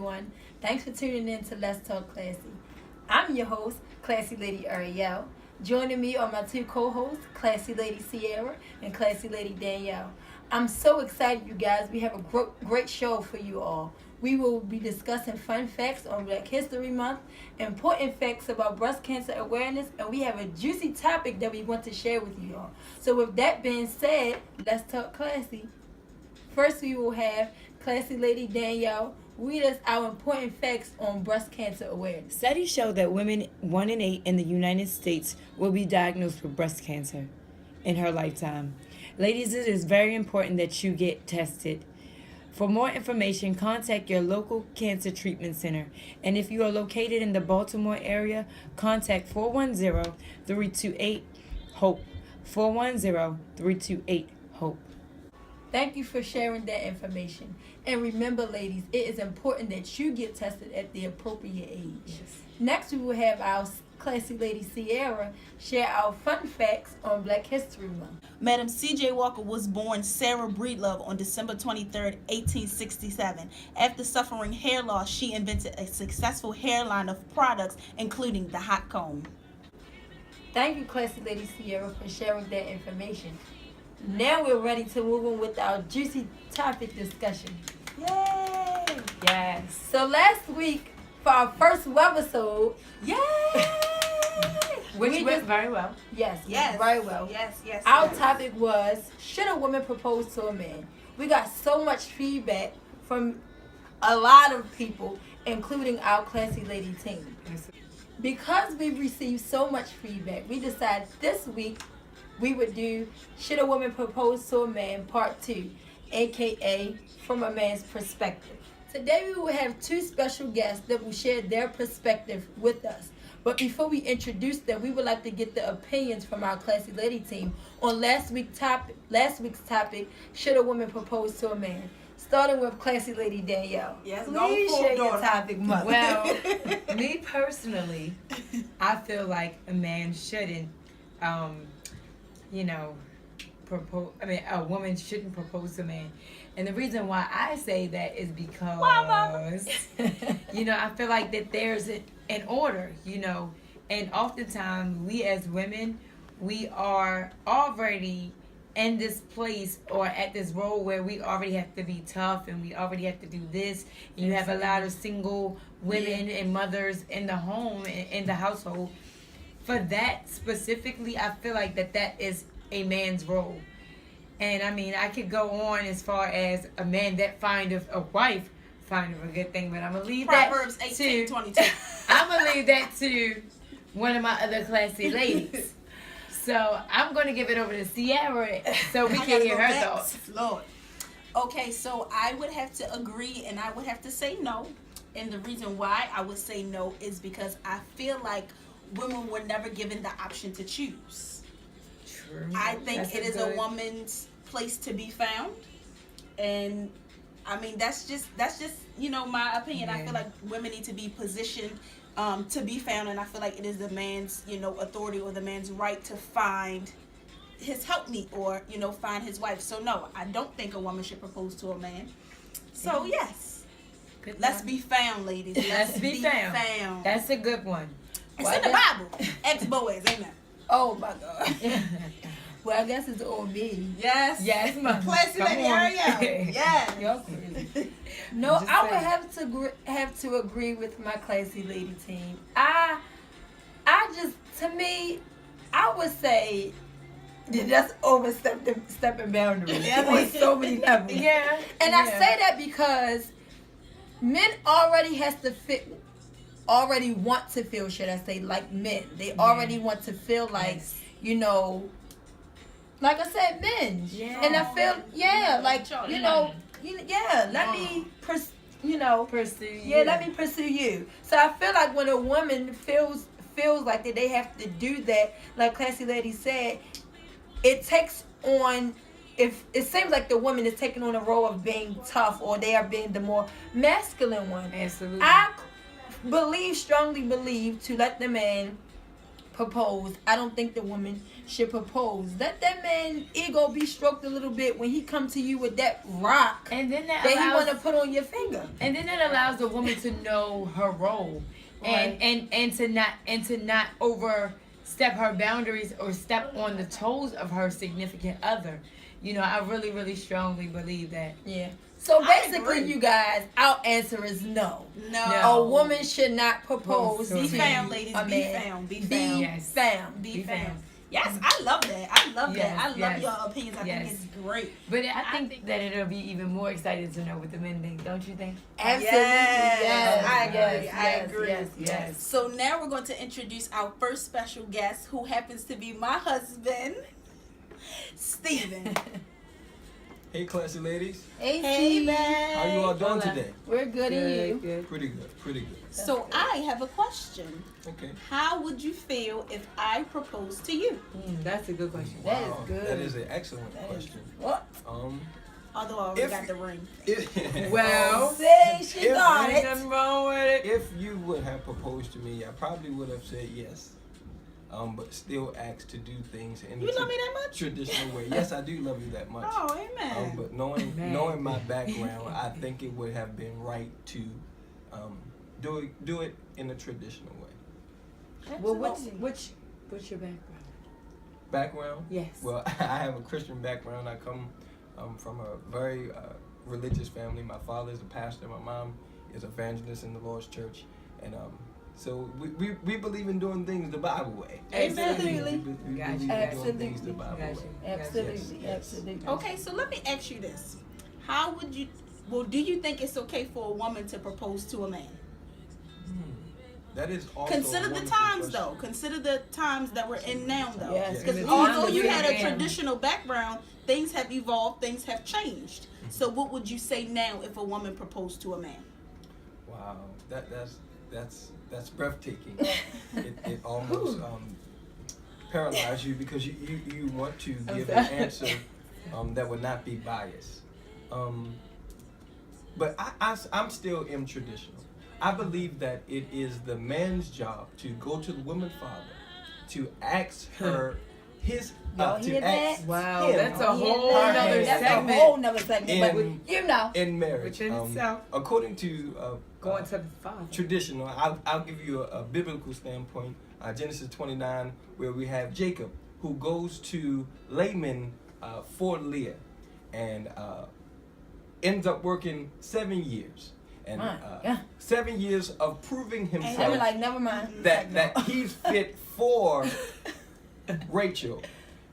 everyone. Thanks for tuning in to Let's Talk Classy. I'm your host, Classy Lady Ariel. Joining me are my two co-hosts, Classy Lady Sierra and Classy Lady Danielle. I'm so excited, you guys. We have a great show for you all. We will be discussing fun facts on Black History Month, important facts about breast cancer awareness, and we have a juicy topic that we want to share with you all. So with that being said, let's talk classy. First, we will have Classy Lady Danielle read us our important facts on breast cancer awareness. Studies show that women 1 in 8 in the United States will be diagnosed with breast cancer in her lifetime. Ladies, it is very important that you get tested. For more information, contact your local cancer treatment center. And if you are located in the Baltimore area, contact 410-328-HOPE. 410-328-HOPE. Thank you for sharing that information. And remember, ladies, it is important that you get tested at the appropriate age. Yes. Next, we will have our Classy Lady Sierra share our fun facts on Black History Month. Madam C.J. Walker was born Sarah Breedlove on December 23, 1867. After suffering hair loss, she invented a successful hair line of products, including the hot comb. Thank you, Classy Lady Sierra, for sharing that information. Now we're ready to move on with our juicy topic discussion. Yay! Yes. So last week, for our first webisode, Yay! Which went very well. Yes, Yes. very well. Yes. Our topic was, should a woman propose to a man? We got so much feedback from a lot of people, including our Classy Lady team. Because we received so much feedback, we decided this week we would do Should a Woman Propose to a Man Part 2, aka From a Man's Perspective. Today we will have two special guests that will share their perspective with us. But before we introduce them, we would like to get the opinions from our Classy Lady team on last week's topic, Should a Woman Propose to a Man? Starting with Classy Lady Danielle. Yes, Please go for share it, your daughter. topic, mother. Well, me personally, I feel like a man shouldn't, propose. I mean, a woman shouldn't propose to a man. And the reason why I say that is because, I feel like that there's an order, and oftentimes we as women, we are already in this place or at this role where we already have to be tough and we already have to do this. And you have a lot of single women and mothers in the home, in the household. For that specifically, I feel like that is a man's role. And I mean, I could go on as far as a man that findeth a wife findeth a good thing, but I'm gonna leave Proverbs that 18:22. I'm gonna leave that to one of my other classy ladies. So I'm gonna give it over to Sierra so we can hear her thoughts. Lord. Okay, so I would have to agree and I would have to say no. And the reason why I would say no is because I feel like women were never given the option to choose. True. I think That's it is a woman's place to be found, and I mean that's just my opinion. I feel like women need to be positioned to be found, and I feel like it is the man's authority or the man's right to find his helpmeet or find his wife. So no, I don't think a woman should propose to a man. So yes, let's be found, ladies. Let's be found. That's a good one. It's in the Bible. Ex-Boaz, amen. Oh my God. Well, I guess it's all me. Yes. Yes, ma'am. Classy Lady Ariel. Yes. Y'all crazy. No, I would have to agree with my Classy Lady team. I to me, I would say that's stepping boundaries on so many levels. Yeah. And I say that because men already want to feel, should I say, like men. They already want to feel like, like I said, men. Yeah. And I feel, let me pursue you. Let me pursue you. So I feel like when a woman feels like that they have to do that, like Classy Lady said, it takes on, if it seems like the woman is taking on a role of being tough or they are being the more masculine one. Absolutely. I strongly believe to let the man propose, I don't think the woman should propose. Let that man ego be stroked a little bit when he come to you with that rock And then that he allows, want to put on your finger. and then that allows the woman to know her role, Right. and to not overstep her boundaries or step on the toes of her significant other. You know, I really, really strongly believe that. Yeah. So I basically, agree. you guys, our answer is no. No. A woman should not propose Be Be to found, ladies. a Be man. found. Be Be found. Yes. found. Be Be found. found. Yes, I love that. I love Yes, that. I love yes, your opinions. I yes. think it's great. But I think that it'll be even more exciting to know what the men think, don't you think? Absolutely. Yes, I agree. Yes, I yes, agree. Yes, yes. So now we're going to introduce our first special guest, who happens to be my husband, Steven. Hey, classy ladies. Hey, Hey, Steve. man. How you all doing Hola. today? We're good, and you. Good. Pretty good. Pretty good. So I have a question. Okay. How would you feel if I proposed to you? That's a good question. That is Wow, good. That is an excellent That is- question. What? Although I already If- got the ring. Well, Say she If got ain't it. nothing wrong with it. if you would have proposed to me, I probably would have said yes. But still asked to do things in You the love me that much? traditional way. Yes, I do love you that much. Oh, amen. But knowing Man. knowing my background, I think it would have been right to do it in a traditional way. Well, Absolutely. what's your background? Background? Yes. Well, I have a Christian background. I come from a very religious family. My father is a pastor. My mom is an evangelist in the Lord's church, and so we believe in doing things the Bible way. Absolutely. We Gotcha. believe in doing things the Absolutely. Bible Gotcha. way. Absolutely. Yes. Absolutely. Okay, so let me ask you this. How would you, do you think it's okay for a woman to propose to a man? That is also Consider a the wonderful times, question. though. Consider the times that we're in now, though. Yes. Because Yes. although you had a Yeah. traditional background, things have evolved, things have changed. So what would you say now if a woman proposed to a man? Wow, that's breathtaking. it almost paralyzes you because you want to give an answer that would not be biased. But I'm still in traditional. I believe that it is the man's job to go to the woman's father to ask her his Y'all to hear ask that? Wow, him that's a Y'all hear whole that? nother That's segment. a whole nother segment. In- But you know. in marriage. Which in itself. According to Going to the father. traditional, I'll give you a biblical standpoint. Genesis 29, where we have Jacob, who goes to Laban for Leah, and ends up working 7 years, and My God. 7 years of proving They were himself like, never mind. that he's fit for Rachel,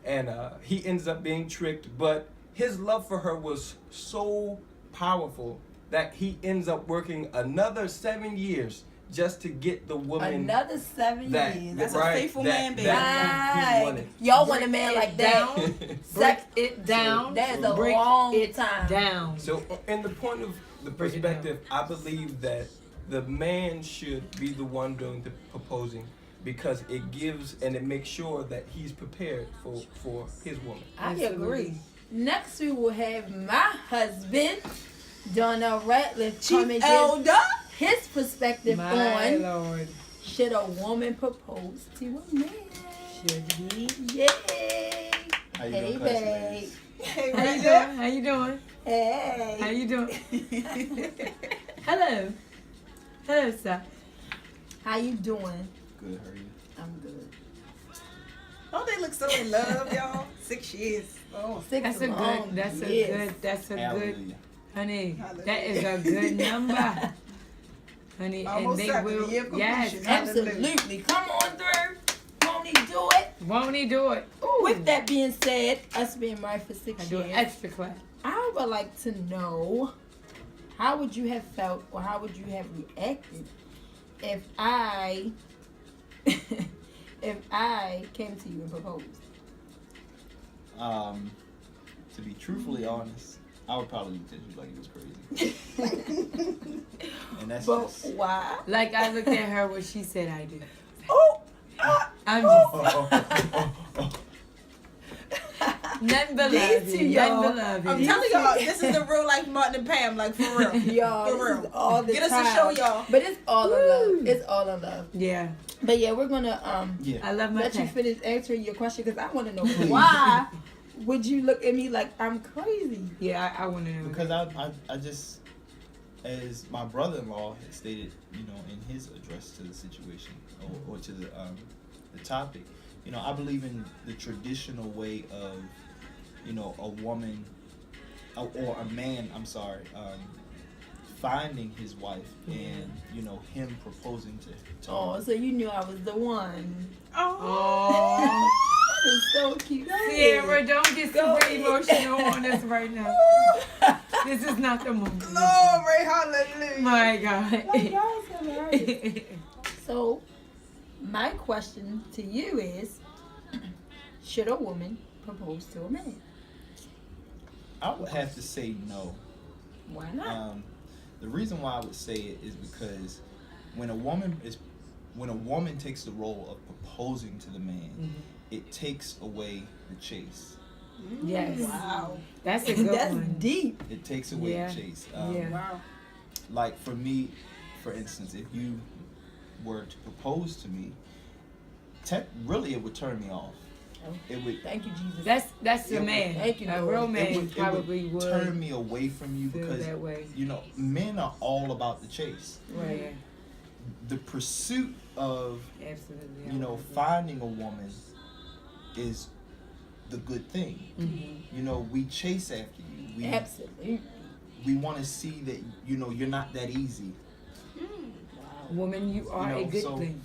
and he ends up being tricked, but his love for her was so powerful that he ends up working another 7 years just to get the woman Another 7 that years. That's a faithful man, baby. he Right. wanted. Y'all want a man like that? Break it down. That is a Break long it time. down. So, in the point of the Break it perspective, I believe that the man should be the one doing the proposing because it gives and it makes sure that he's prepared for his woman. I Absolutely. agree. Next, we will have my husband, Donnell Ratliff, Chief come and give Elder. his perspective My on Lord. should a woman propose to a man? Should he? Yay! How you Hey, doing, classy babe. ladies? Hey, How you right doing? How you doing? Hey. How you doing? Hello. Hello, sir. How you doing? Good, how are you? I'm good. Oh, they look so in love, y'all. 6 years. Oh, Six That's a long good. That's a years. good. That's a good. Hallelujah. Honey, Hallelujah. that is a good number. Honey, Almost and they 70 will. year Yes. completion. Absolutely. Come on through. Won't he do it? Won't he do it? With that being said, us being married for I 6 do an years, extra clap. I would like to know how would you have felt or how would you have reacted if I if I came to you and proposed? To be truthfully honest, I would probably look at you like it was crazy. And that's But just why? Like I looked at her when she said I did. Oh, I'm just. Nothing but These love. two, Nothing y'all. but love. I'm telling y'all, this is the real life Martin and Pam, like for real. Y'all, For this real. is all the Get us time. a show, y'all. But it's all in love. It's all in love. Yeah. But yeah, we're gonna Yeah. I love my let you pet. finish answering your question because I want to know Please. why would you look at me like I'm crazy? Yeah, I want to know. Because I just, as my brother-in-law had stated, you know, in his address to the situation or to the topic, you know, I believe in the traditional way of, you know, a woman or a man, I'm sorry, finding his wife and, you know, him proposing to Oh, her. so you knew I was the one. Oh. It's so cute. Go Sierra, ahead. don't get Go super ahead. emotional on us right now. This is not the moment. Glory, hallelujah. My God. Oh, y'all so hilarious. So, my question to you is, should a woman propose to a man? I would have to say no. Why not? The reason why I would say it is because when a woman takes the role of proposing to the man, it takes away the chase. Yes. Wow. That's a good That's one. deep. It takes away Yeah. the chase. Yeah. Wow. Like for me, for instance, if you were to propose to me, really it would turn me off. Oh. It would. Thank you, Jesus. That's It a would- man. Thank you, A Lord. real It man would probably would turn me away from you feel because that way. you know men are all about the chase. Right. The pursuit of Absolutely. you know finding a woman is the good thing. Mm-hmm. You know we chase after you. Absolutely. We want to see that you know you're not that easy. Woman, you are You know, a good so- thing.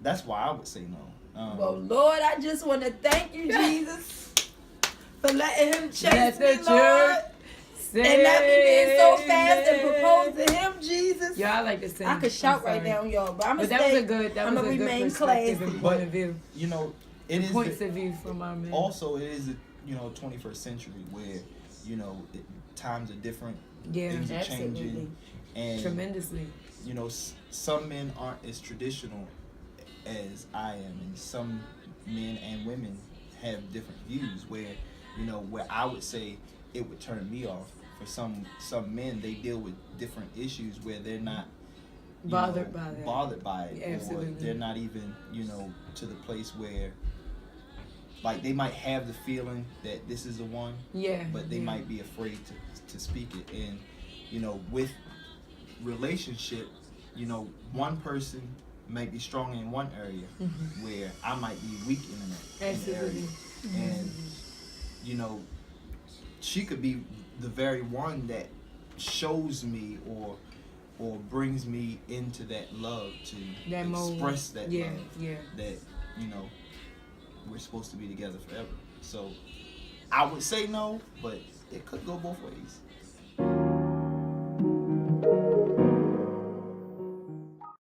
That's why I would say no. Well, Lord, I just want to thank you, Jesus, for letting him chase Let me, the Lord. church And not me being so fast and say propose to him, Jesus. Yeah, I like to sing. I could shout I'm right sorry. now, y'all, but I'm But gonna that was stay. a good. That I'ma was a good remain perspective classy. and But- point of view. you know it is Points of view from our man. also it is the you know 21st century where you know times are different, Yeah, things are Absolutely. changing, and tremendously. you know some men aren't as traditional as I am, and some men and women have different views where you know where I would say it would turn me off. For some men, they deal with different issues where they're not you Bothered know, by that. bothered by it, Absolutely. or they're not even you know to the place where like they might have the feeling that this is the one, Yeah. but they yeah. might be afraid to speak it. And you know with relationship, you know one person might be strong in one area where I might be weak in the Absolutely. area, and you know she could be the very one that shows me or brings me into that love to That mold. express that Yeah, love yeah. that you know we're supposed to be together forever. So I would say no, but it could go both ways.